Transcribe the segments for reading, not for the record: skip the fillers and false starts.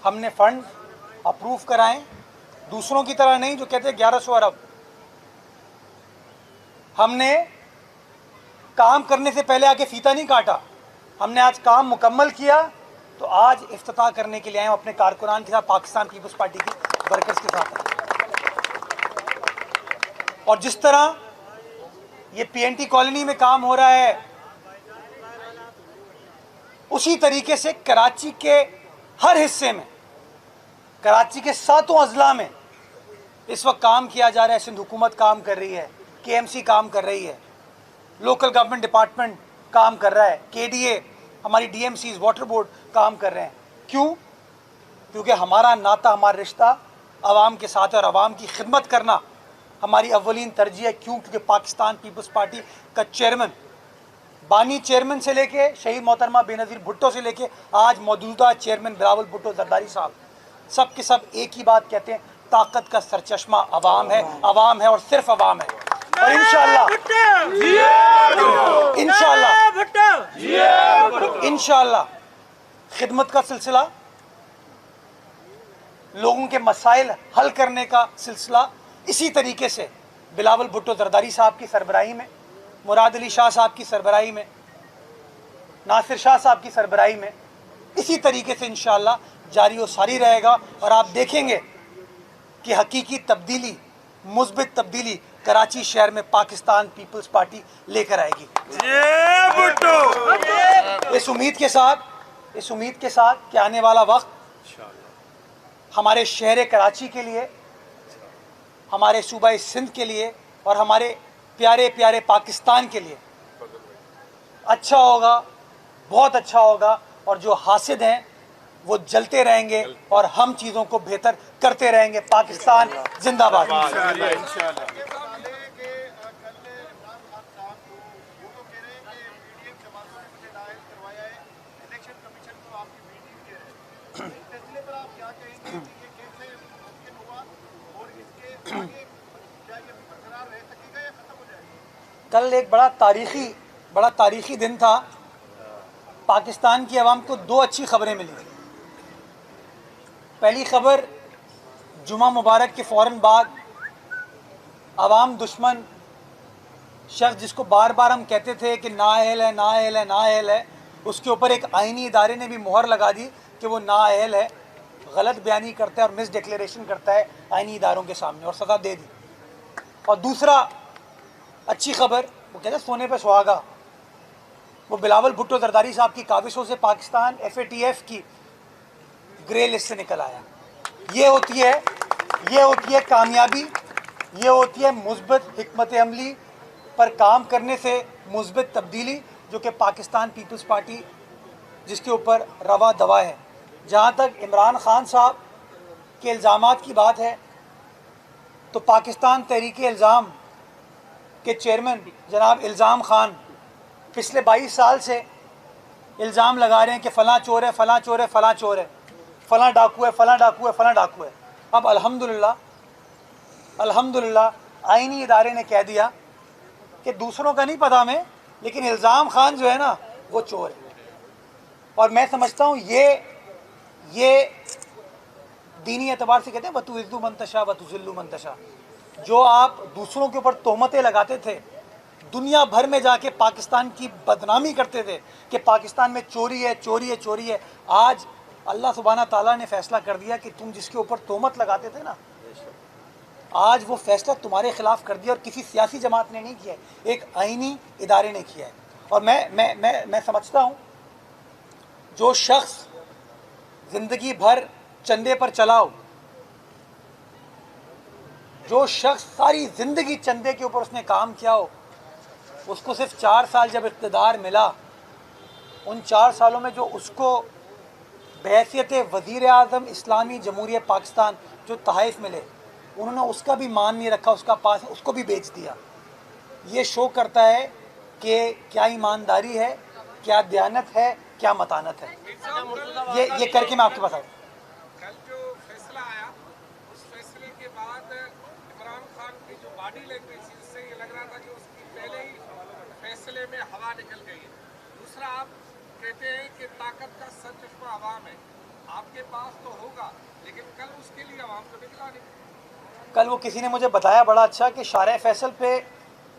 हमने fund approve कराएं, दूसरों की तरह नहीं जो कहते 1100 अरब। हमने काम करने से पहले आके फीता नहीं काटा, हमने आज काम मुकम्मल किया तो आज इफ्तिताह करने के लिए आए अपने कारकुनान के साथ, पाकिस्तान पीपल्स पार्टी की वर्कर्स के साथ। और जिस तरह ये पीएनटी कॉलोनी में काम हो रहा है, उसी तरीके से कराची के हर हिस्से में, कराची के 7 अजला में इस वक्त काम किया जा रहा है। सिंध हुकूमत काम कर रही है, केएमसी काम कर रही है, लोकल गवर्नमेंट डिपार्टमेंट काम कर रहा है, केडीए, हमारी डीएमसीज, वाटर बोर्ड काम कर रहे हैं। क्यों? क्योंकि हमारा नाता, हमारा रिश्ता आवाम के साथ है और आवाम की खिदमत करना हमारी अव्वलीन तरजीह है। क्यों? क्योंकि पाकिस्तान पीपल्स पार्टी का चेयरमैन, बानी चेयरमैन से लेके शहीद मोहतरमा बेनज़ीर भुट्टो से लेके आज मौजूदा चेयरमैन बिलावल भुट्टो जरदारी साहब, सब के सब एक ही बात कहते हैं, ताकत का सरचश्मा अवाम है, अवाम है और सिर्फ अवाम है। और इंशाअल्लाह खिदमत का सिलसिला, लोगों के मसाइल हल करने का सिलसिला इसी तरीके से बिलावल भुट्टो जरदारी साहब की सरबराही में, मुराद अली शाह साहब की सरबराही में, नासिर शाह साहब की सरबराही में इसी तरीके से इंशाअल्लाह जारी व सारी रहेगा। और आप देखेंगे कि हकीकी तब्दीली, मुस्बित तब्दीली कराची शहर में पाकिस्तान पीपल्स पार्टी लेकर आएगी। इस उम्मीद के साथ कि आने वाला वक्त हमारे शहर कराची के लिए, हमारे सूबा सिंध के लिए और हमारे प्यारे प्यारे पाकिस्तान के लिए अच्छा होगा, बहुत अच्छा होगा। और जो हासिद हैं वो जलते रहेंगे और हम चीज़ों को बेहतर करते रहेंगे। पाकिस्तान जिंदाबाद। कल एक बड़ा तारीखी दिन था। पाकिस्तान की आवाम को 2 अच्छी खबरें मिली। पहली खबर, जुमा मुबारक के फ़ौरन बाद आवाम दुश्मन शख्स जिसको बार बार हम कहते थे कि नाअहल है, नाअहल है, नाअहल है, उसके ऊपर एक आइनी इदारे ने भी मोहर लगा दी कि वो नाअहल है, गलत बयानी करता है और मिस डिक्लेरेशन करता है आइनी इदारों के सामने, और सज़ा दे दी। और दूसरा अच्छी खबर, वो कहते हैं सोने पे सुहागा, वो बिलावल भुट्टो जरदारी साहब की काविशों से पाकिस्तान FATF की ग्रे लिस्ट से निकल आया। ये होती है कामयाबी, ये होती है मुस्बत हिकमत अमली पर काम करने से मुस्बत तब्दीली, जो कि पाकिस्तान पीपल्स पार्टी जिसके ऊपर रवा दवा है। जहाँ तक इमरान खान साहब के इल्ज़ामात की बात है तो पाकिस्तान तहरीक इल्ज़ाम के चेयरमैन जनाब इल्ज़ाम खान पिछले 22 साल से इल्ज़ाम लगा रहे हैं कि फ़लाँ चोर है, फ़लाँ चोर है, फ़लाँ चोर है, फ़लाँ डाकू है, फ़लाँ डाकू है, फ़लाँ डाकू है। अब अल्हम्दुलिल्लाह आइनी इदारे ने कह दिया कि दूसरों का नहीं पता हमें, लेकिन इल्ज़ाम खान जो है ना वो चोर है। और मैं समझता हूँ ये दीनी एतबार से कहते हैं वतुइज़्ज़ु मन तशा वतुज़िल्लु मन तशा। जो आप दूसरों के ऊपर तोहमतें लगाते थे, दुनिया भर में जाके पाकिस्तान की बदनामी करते थे कि पाकिस्तान में चोरी है, चोरी है, चोरी है, आज अल्लाह सुब्हाना ताला ने फैसला कर दिया कि तुम जिसके ऊपर तोहमत लगाते थे ना, आज वो फैसला तुम्हारे खिलाफ कर दिया। और किसी सियासी जमात ने नहीं किया है, एक आइनी इदारे ने किया है। और मैं समझता हूँ जो शख्स ज़िंदगी भर चंदे पर चला हो, जो शख्स सारी ज़िंदगी चंदे के ऊपर उसने काम किया हो, उसको सिर्फ 4 साल जब इक़्तिदार मिला, उन 4 सालों में जो उसको बहैसियत वज़ीर आज़म इस्लामी जमहूरियत पाकिस्तान जो तहफ़ मिले, उन्होंने उसका भी मान नहीं रखा, उसका पास उसको भी बेच दिया। ये शो करता है कि क्या ईमानदारी है, क्या दयानत है, क्या मतानत है। ये करके मैं आपके पास आऊँ। कल जो फैसला आया, उस फैसले के बाद इमरान खान की जो बॉडी लैंग्वेज थी, उससे ये लग रहा था कि उसकी पहले ही फैसले में हवा निकल गई है। दूसरा, आप कहते हैं कि ताकत का सरचश्मा अवाम है, आपके पास तो होगा, लेकिन कल उसके लिए आवाम तो निकला नहीं। कल वो किसी ने मुझे बताया बड़ा अच्छा कि शारे फैसल पे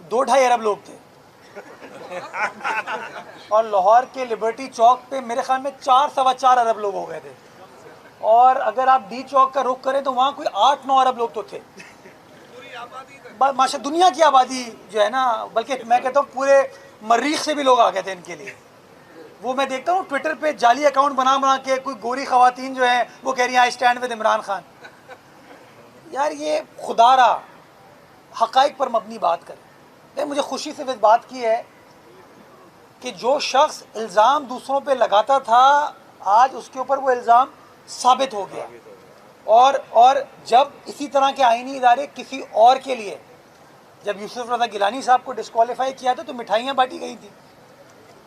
2-2.5 अरब लोग थे और लाहौर के लिबर्टी चौक पे मेरे ख्याल में 4-4.25 अरब लोग हो गए थे, और अगर आप डी चौक का रुख करें तो वहाँ कोई 8-9 अरब लोग तो थे। पूरी आबादी माशा दुनिया की आबादी जो है ना, बल्कि मैं कहता हूँ पूरे मरीख से भी लोग आ गए थे इनके लिए। वो मैं देखता हूँ ट्विटर पे जाली अकाउंट बना बना के कोई गोरी खवातीन जो है वो कह रही हैं I stand with Imran Khan. यार ये खुदारा हकाइक पर मबनी बात करें। लेकिन मुझे खुशी से इस बात की है कि जो शख्स इल्ज़ाम दूसरों पे लगाता था आज उसके ऊपर वो इल्ज़ाम साबित हो गया। और जब इसी तरह के आईनी इदारे किसी और के लिए, जब यूसुफ रज़ा गिलानी साहब को डिस्क्वालीफाई किया था तो मिठाइयाँ बांटी गई थी,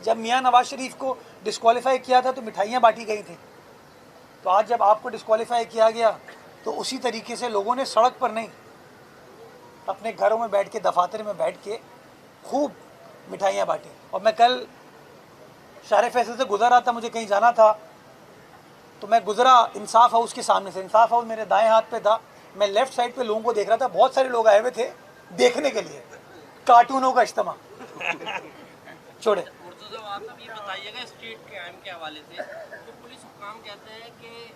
जब मियाँ नवाज शरीफ को डिस्क्वालीफाई किया था तो मिठाइयाँ बांटी गई थी। तो आज जब आपको डिस्क्वालीफाई किया गया तो उसी तरीके से लोगों ने सड़क पर नहीं, अपने घरों में बैठ के, दफातर में बैठ के खूब मिठाइयाँ बांटी। और मैं कल शारे फैसल से गुजर रहा था, मुझे कहीं जाना था, तो मैं गुजरा इंसाफ हाउस के सामने से। इंसाफ हाउस मेरे दाएं हाथ पे था, मैं लेफ्ट साइड पे लोगों को देख रहा था। बहुत सारे लोग आए हुए थे देखने के लिए कार्टूनों का इज्तिमा। छोड़े मुर्तज़ा आप ये बताइएगा स्ट्रीट क्राइम के हवाले से, तो पुलिस हुक्काम कहते हैं कि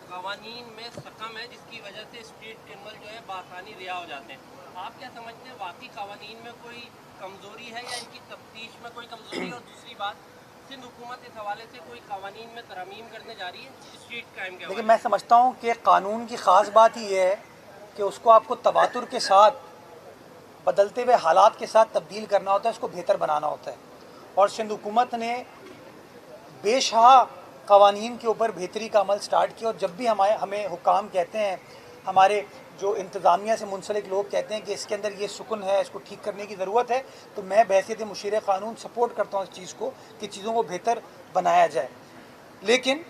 कवानीन में सकम है जिसकी वजह से स्ट्रीट क्रिमिनल जो है बआसानी रिहा हो जाते हैं। आप क्या समझते हैं, वाकई कवानीन में कोई कमज़ोरी है या इनकी तफ्तीश में कोई कमज़ोरी है? और दूसरी बात, सिंध हुकूमत इस हवाले से कोई कवानीन में तरमीम करने जा रही है स्ट्रीट क्राइम के? लेकिन मैं समझता हूँ कि कानून की ख़ास बात ही ये है कि उसको आपको तवातुर के साथ, बदलते हुए हालात के साथ तब्दील करना होता है, उसको बेहतर बनाना होता है। और सिंध हुकूमत ने बेशहा कवानीन के ऊपर बेहतरी का अमल स्टार्ट किया। और जब भी हमें हुक्काम कहते हैं, हमारे जो इंतज़ामिया से मुंसलिक लोग कहते हैं कि इसके अंदर ये सुकून है, इसको ठीक करने की ज़रूरत है, तो मैं बहैसियत मुशीर क़ानून सपोर्ट करता हूँ इस चीज़ को कि चीज़ों को बेहतर बनाया जाए। लेकिन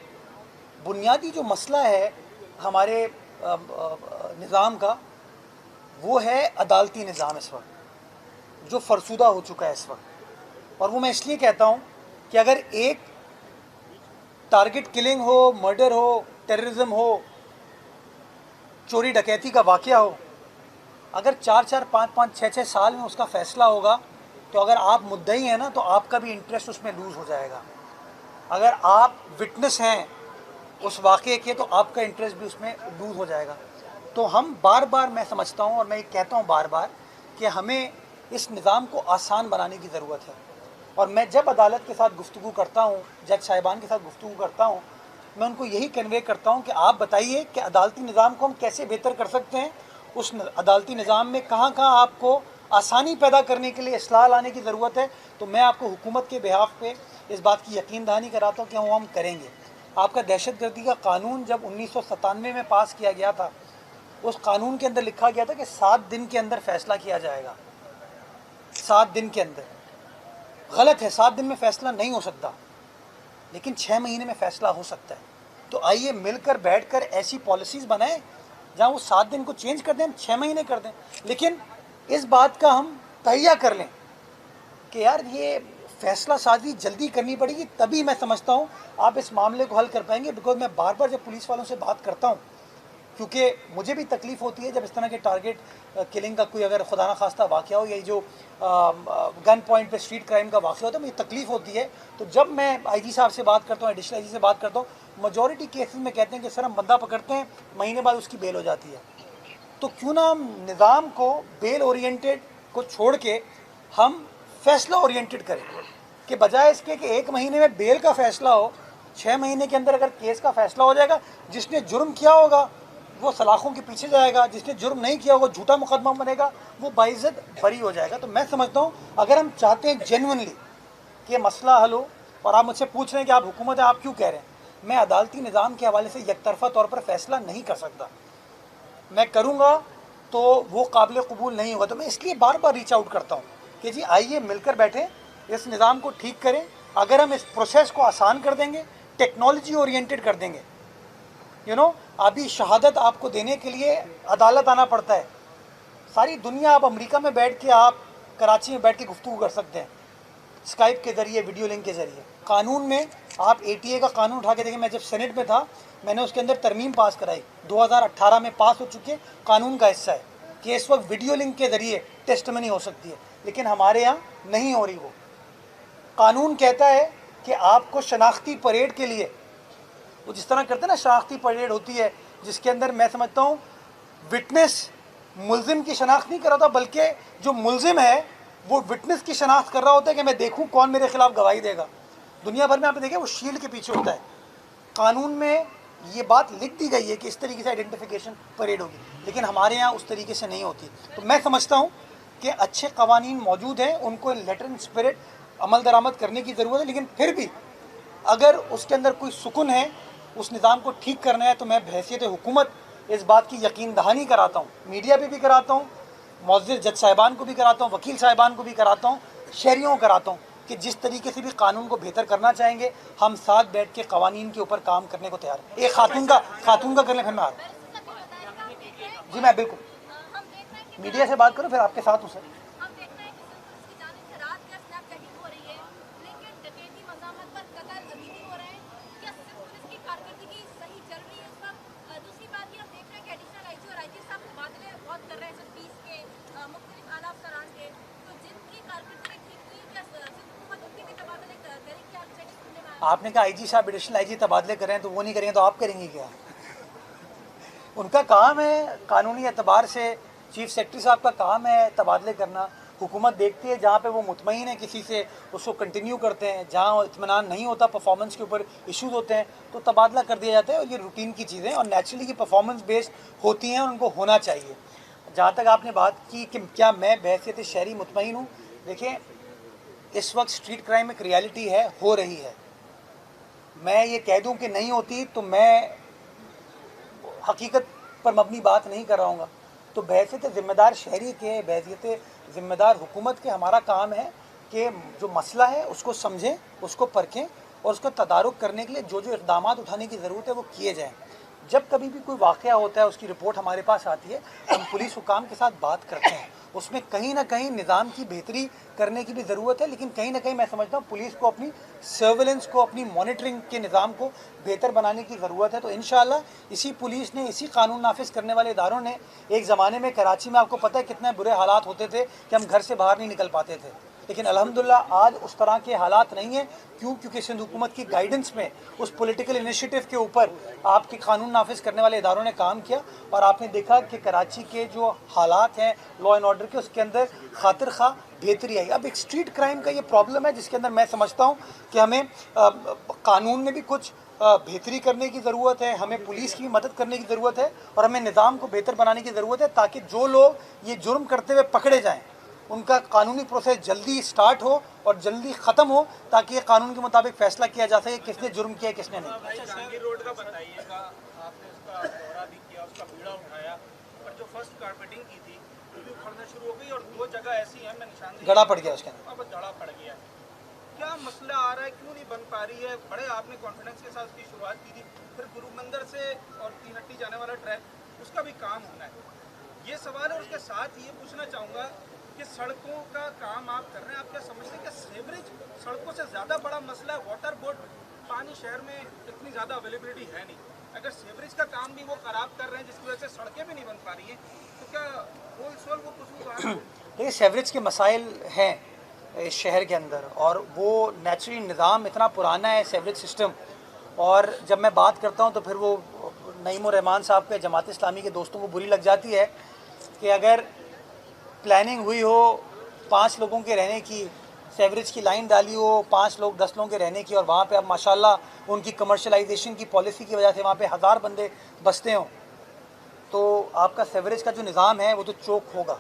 बुनियादी जो मसला है हमारे निज़ाम का, वो है अदालती निज़ाम इस वक्त जो फरसुदा हो चुका है इस वक्त। और वो मैं इसलिए कहता हूँ कि अगर एक टारगेट किलिंग हो, मर्डर हो, टेररिज्म हो, चोरी डकैती का वाक़या हो, अगर 4-4, 5-5, 6-6 साल में उसका फ़ैसला होगा, तो अगर आप मुद्दई हैं ना तो आपका भी इंटरेस्ट उसमें लूज़ हो जाएगा। अगर आप विटनेस हैं उस वाक़े के तो आपका इंटरेस्ट भी उसमें लूज़ हो जाएगा। तो हम बार बार, मैं समझता हूँ और मैं ये कहता हूँ बार बार कि हमें इस निज़ाम को आसान बनाने की ज़रूरत है। और मैं जब अदालत के साथ गुफ्तगू करता हूँ, जज साहिबान के साथ गुफ्तगू करता हूँ, मैं उनको यही कन्वे करता हूँ कि आप बताइए कि अदालती निज़ाम को हम कैसे बेहतर कर सकते हैं। उस अदालती निज़ाम में कहाँ कहाँ आपको आसानी पैदा करने के लिए इस्लाह लाने की ज़रूरत है। तो मैं आपको हुकूमत के बिहाफ पे इस बात की यकीन दहानी कराता हूँ कि हम करेंगे। आपका दहशतगर्दी का कानून जब 1997 में पास किया गया था, उस कानून के अंदर लिखा गया था कि 7 दिन के अंदर फ़ैसला किया जाएगा। 7 दिन के अंदर। गलत है, 7 दिन में फ़ैसला नहीं हो सकता, लेकिन 6 महीने में फ़ैसला हो सकता है। तो आइए मिलकर बैठकर ऐसी पॉलिसीज़ बनाएं जहां वो 7 दिन को चेंज कर दें, हम 6 महीने कर दें। लेकिन इस बात का हम तहिया कर लें कि यार ये फ़ैसला साजी जल्दी करनी पड़ेगी, तभी मैं समझता हूँ आप इस मामले को हल कर पाएंगे। बिकॉज मैं बार बार जब पुलिस वालों से बात करता हूँ, क्योंकि मुझे भी तकलीफ़ होती है जब इस तरह के टारगेट किलिंग का कोई अगर खुदा न खास्ता वाक़या हो, या जो गन पॉइंट पे स्ट्रीट क्राइम का वाक़या होता है, मुझे तकलीफ़ होती है। तो जब मैं आईजी साहब से बात करता हूँ, एडिशनल आईजी से बात करता हूँ, मजॉरिटी केसेस में कहते हैं कि सर हम बंदा पकड़ते हैं, महीने बाद उसकी बेल हो जाती है। तो क्यों ना हम निज़ाम को बेल ओरिएंटेड को छोड़ के हम फैसला ओरिएंटेड करें, कि बजाय इसके कि 1 महीने में बेल का फ़ैसला हो, 6 महीने के अंदर अगर केस का फ़ैसला हो जाएगा, जिसने जुर्म किया होगा वो सलाखों के पीछे जाएगा, जिसने जुर्म नहीं किया होगा झूठा मुकदमा बनेगा, वो बाइज़्ज़त बरी हो जाएगा। तो मैं समझता हूँ अगर हम चाहते हैं जेन्युइनली कि ये मसला हल हो, और आप मुझसे पूछ रहे हैं कि आप हुकूमत है, आप क्यों कह रहे हैं, मैं अदालती निज़ाम के हवाले से एकतरफ़ा तौर पर फ़ैसला नहीं कर सकता। मैं करूँगा तो वो काबिल कबूल नहीं होगा। तो मैं इसलिए बार बार रीच आउट करता हूँ कि जी आइए मिलकर बैठें, इस निज़ाम को ठीक करें। अगर हम इस प्रोसेस को आसान कर देंगे, टेक्नोलॉजी ओरिएंटेड कर देंगे, अभी शहादत आपको देने के लिए अदालत आना पड़ता है। सारी दुनिया, आप अमेरिका में बैठ के, आप कराची में बैठ के गुफ्तगू कर सकते हैं स्काइप के ज़रिए, वीडियो लिंक के ज़रिए। कानून में आप ATA का कानून उठा के देखें। मैं जब सेनेट में था, मैंने उसके अंदर तरमीम पास कराई, 2018 में पास हो चुकी है, कानून का हिस्सा है कि इस वक्त वीडियो लिंक के ज़रिए टेस्टमनी हो सकती है, लेकिन हमारे यहाँ नहीं हो रही। वो कानून कहता है कि आपको शनाख्ती परेड के लिए, वो जिस तरह करते हैं ना, शनाख्ती परेड होती है जिसके अंदर मैं समझता हूँ विटनेस मुलजिम की शनाख्त नहीं कर रहा था, बल्कि जो मुलजिम है वो विटनेस की शनाख्त कर रहा होता है कि मैं देखूँ कौन मेरे खिलाफ गवाही देगा। दुनिया भर में आपने देखा वो शील्ड के पीछे होता है। कानून में ये बात लिख दी गई है कि इस तरीके से आइडेंटिफिकेशन परेड होगी, लेकिन हमारे यहाँ उस तरीके से नहीं होती। तो मैं समझता हूँ कि अच्छे कवानीन मौजूद हैं, उनको लेटर इन स्पिरिट अमल दरामद करने की ज़रूरत है, लेकिन फिर भी अगर उसके अंदर कोई सुकून है, उस निज़ाम को ठीक करना है, तो मैं बहैसियत हुकूमत इस बात की यकीन दहानी कराता हूँ, मीडिया पे भी कराता हूँ, मुअज़्ज़िज़ जज साहिबान को भी कराता हूँ, वकील साहिबान को भी कराता हूँ, शहरियों को कराता हूँ कि जिस तरीके से भी कानून को बेहतर करना चाहेंगे, हम साथ बैठ के कवानीन के ऊपर काम करने को तैयार हैं। एक खातून का कर लें, फिर मैं आ रहा हूँ। जी मैं बिल्कुल मीडिया से बात करूँ, फिर आपके साथ हूँ सर। आपने कहा आईजी साहब एडिशनल आईजी तबादले करें, तो वो नहीं करेंगे तो आप करेंगे क्या? उनका काम है कानूनी एतबार से, चीफ सेक्रेटरी साहब का काम है तबादले करना। हुकूमत देखती है जहाँ पे वो मुतमईन है किसी से, उसको कंटिन्यू करते हैं, जहाँ इत्मीनान नहीं होता, परफॉर्मेंस के ऊपर इशूज़ होते हैं, तो तबादला कर दिया जाता है। और ये रूटीन की चीज़ें और नेचुरली की परफॉर्मेंस बेस्ड होती हैं और उनको होना चाहिए। जहाँ तक आपने बात की कि क्या मैं बहैसियत शहरी मुतमईन हूँ, देखिए इस वक्त स्ट्रीट क्राइम एक रियलिटी है, हो रही है। मैं ये कह दूं कि नहीं होती तो मैं हकीकत पर मबनी बात नहीं कर रहा हूँ। तो बहैसियत ज़िम्मेदार शहरी के, बहैसियत ज़िम्मेदार हुकूमत के हमारा काम है कि जो मसला है उसको समझें, उसको परखें और उसका तदारुक करने के लिए जो जो इक़दाम उठाने की ज़रूरत है वो किए जाएँ। जब कभी भी कोई वाक़या होता है, उसकी रिपोर्ट हमारे पास आती है, हम पुलिस हुकाम के साथ बात करते हैं। उसमें कहीं ना कहीं निज़ाम की बेहतरी करने की भी ज़रूरत है, लेकिन कहीं ना कहीं मैं समझता हूँ पुलिस को अपनी सर्वेलेंस को, अपनी मॉनिटरिंग के निज़ाम को बेहतर बनाने की ज़रूरत है। तो इंशाअल्लाह इसी पुलिस ने, इसी कानून नाफिज करने वाले इदारों ने, एक ज़माने में कराची में आपको पता है कितने बुरे हालात होते थे कि हम घर से बाहर नहीं निकल पाते थे, लेकिन अल्हम्दुलिल्लाह आज उस तरह के हालात नहीं हैं। क्यों? क्योंकि सिंध हुकूमत की गाइडेंस में, उस पॉलिटिकल इनिशिएटिव के ऊपर आपके कानून नाफिज करने वाले इदारों ने काम किया और आपने देखा कि कराची के जो हालात हैं लॉ एंड ऑर्डर के, उसके अंदर खातिर खा बेहतरी आई। अब एक स्ट्रीट क्राइम का ये प्रॉब्लम है जिसके अंदर मैं समझता हूँ कि हमें कानून में भी कुछ बेहतरी करने की ज़रूरत है, हमें पुलिस की मदद करने की ज़रूरत है और हमें निज़ाम को बेहतर बनाने की ज़रूरत है, ताकि जो लोग ये जुर्म करते हुए पकड़े जाएँ उनका कानूनी प्रोसेस जल्दी स्टार्ट हो और जल्दी ख़त्म हो, ताकि ये कानून के मुताबिक फ़ैसला किया जा सके किसने जुर्म किया किसने नहीं। जहांगीर रोड का बताइएगा, आपने उसका दौरा भी किया, उसका बीड़ा उठाया, पर जो फर्स्ट कारपेटिंग की थी वो भी उखड़ना शुरू हो गई और दो जगह ऐसी हैं, मैं निशानदेही गड़ा पड़ गया उसके अंदर, अब गड़ा पड़ गया। क्या मसला आ रहा है, क्यों नहीं बन पा रही है? बड़े आपने कॉन्फिडेंस के साथ उसकी शुरुआत की थी, फिर गुरु मंदिर से और तीन हट्टी जाने वाला ट्रैक, उसका भी काम होना है। ये सवाल है। उसके साथ ये पूछना चाहूँगा कि सड़कों का काम आप कर रहे हैं, आप क्या समझते हैं कि सीवरेज सड़कों से ज़्यादा बड़ा मसला है? वाटर बोर्ड, पानी शहर में इतनी ज़्यादा अवेलेबिलिटी है नहीं, अगर सीवरेज का काम भी वो ख़राब कर रहे हैं जिसकी वजह से सड़कें भी नहीं बन पा रही हैं, तो क्या होल सोल वो कसूर? देखिए सीवरेज के मसाइल हैं इस शहर के अंदर और वो नेचुरली निज़ाम इतना पुराना है सीवरेज सिस्टम। और जब मैं बात करता हूँ तो फिर वो नईमुर रहमान साहब के, जमात इस्लामी के दोस्तों को बुरी लग जाती है कि अगर प्लानिंग हुई हो 5 लोगों के रहने की, सीवरेज की लाइन डाली हो 5 लोग 10 लोगों के रहने की, और वहाँ पे अब माशाल्लाह उनकी कमर्शलाइजेशन की पॉलिसी की वजह से वहाँ पे 1000 बंदे बसते हों, तो आपका सीवरेज का जो निज़ाम है वो तो चोक होगा।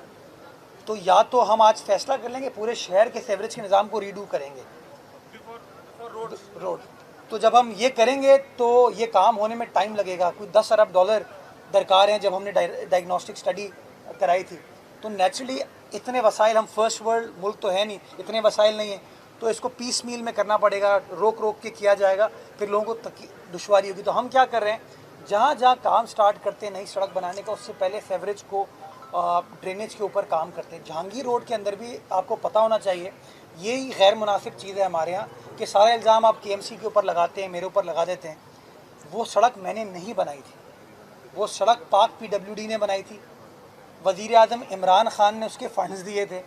तो या तो हम आज फैसला कर लेंगे पूरे शहर के सीवरेज के निज़ाम को रीडू करेंगे रोड, तो जब हम ये करेंगे तो ये काम होने में टाइम लगेगा, कोई 10 अरब डॉलर दरकार हैं। जब हमने डायग्नोस्टिक स्टडी कराई थी तो नेचुरली इतने वसाइल, हम फर्स्ट वर्ल्ड मुल्क तो है नहीं, इतने वसाइल नहीं हैं, तो इसको पीस मील में करना पड़ेगा, रोक रोक के किया जाएगा, फिर लोगों को दुश्वारी होगी। तो हम क्या कर रहे हैं, जहाँ जहाँ काम स्टार्ट करते हैं नई सड़क बनाने का, उससे पहले सीवरेज को ड्रेनेज के ऊपर काम करते हैं। जहांगीर रोड के अंदर भी आपको पता होना चाहिए, यही गैर मुनासिब चीज़ है हमारे यहाँ कि सारा इल्ज़ाम आप KMC के ऊपर लगाते हैं, मेरे ऊपर लगा देते हैं। वो सड़क मैंने नहीं बनाई थी, वो सड़क पाक PWD ने बनाई थी। वज़ीर आज़म इमरान ख़ान ने उसके फंड्स दिए थे।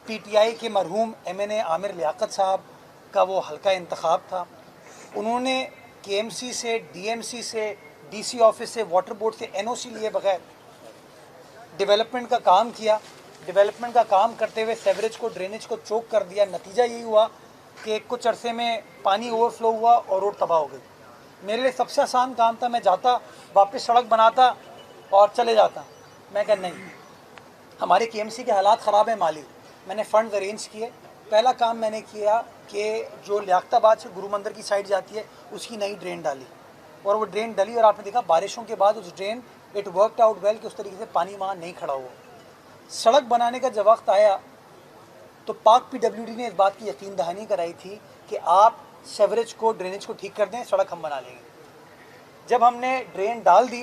PTI के मरहूम MNA आमिर लियाकत साहब का वो हल्का इंतखाब था। उन्होंने KMC से, DMC से, DC ऑफिस से, वाटर बोर्ड से NOC लिए बगैर डेवलपमेंट का काम किया। डेवलपमेंट का काम करते हुए सेवरेज को, ड्रेनेज को चोक कर दिया। नतीजा यही हुआ कि कुछ अरसे में पानी ओवरफ्लो हुआ और रोड तबाह हो गई। मेरे लिए सबसे आसान काम था, मैं जाता, वापस सड़क बनाता और चले जाता। मैं कहा नहीं, हमारे KMC के हालात ख़राब है माली। मैंने फ़ंड अरेंज किए। पहला काम मैंने किया कि जो लियाकताबाद से गुरु मंदिर की साइड जाती है उसकी नई ड्रेन डाली, और वो ड्रेन डली और आपने देखा बारिशों के बाद उस drain it worked out well कि उस तरीके से पानी वहाँ नहीं खड़ा हुआ। सड़क बनाने का जब वक्त आया तो पाक PWD ने इस बात की यकीन दहानी कराई थी कि आप सेवरेज को, ड्रेनेज को ठीक कर दें, सड़क हम बना लेंगे। जब हमने ड्रेन डाल दी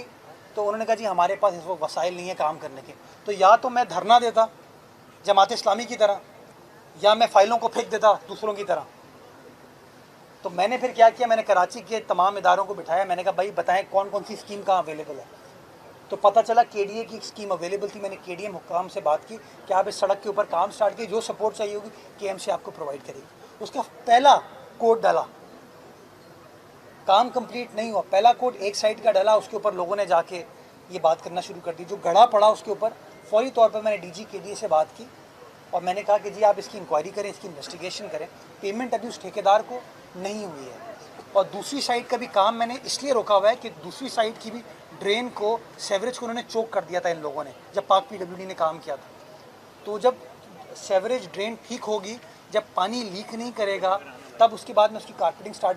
तो उन्होंने कहा जी हमारे पास इस वक्त वसाइल नहीं है काम करने के। तो या तो मैं धरना देता जमात इस्लामी की तरह, या मैं फाइलों को फेंक देता दूसरों की तरह। तो मैंने फिर क्या किया, मैंने कराची के तमाम इदारों को बिठाया। मैंने कहा भाई बताएं कौन कौन सी स्कीम कहाँ अवेलेबल है। तो पता चला KDA की स्कीम अवेलेबल थी। मैंने KDM हुक्काम से बात की कि आप इस सड़क के ऊपर काम स्टार्ट किए, जो सपोर्ट चाहिए होगी KMC आपको प्रोवाइड करेगी। उसका पहला कोड डाला, काम कंप्लीट नहीं हुआ। पहला कोड एक साइड का डाला, उसके ऊपर लोगों ने जाके ये बात करना शुरू कर दी। जो गड़ा पड़ा उसके ऊपर फौरी तौर पर मैंने DG KDA से बात की और मैंने कहा कि जी आप इसकी इंक्वायरी करें, इसकी इन्वेस्टिगेशन करें। पेमेंट अभी उस ठेकेदार को नहीं हुई है। और दूसरी साइड का भी काम मैंने इसलिए रोका हुआ है कि दूसरी साइड की भी ड्रेन को, सेवरेज को उन्होंने चोक कर दिया था इन लोगों ने जब पाक PWD ने काम किया था। तो जब सेवरेज ड्रेन ठीक होगी, जब पानी लीक नहीं करेगा, तब उसके बाद में उसकी कारपेटिंग स्टार्ट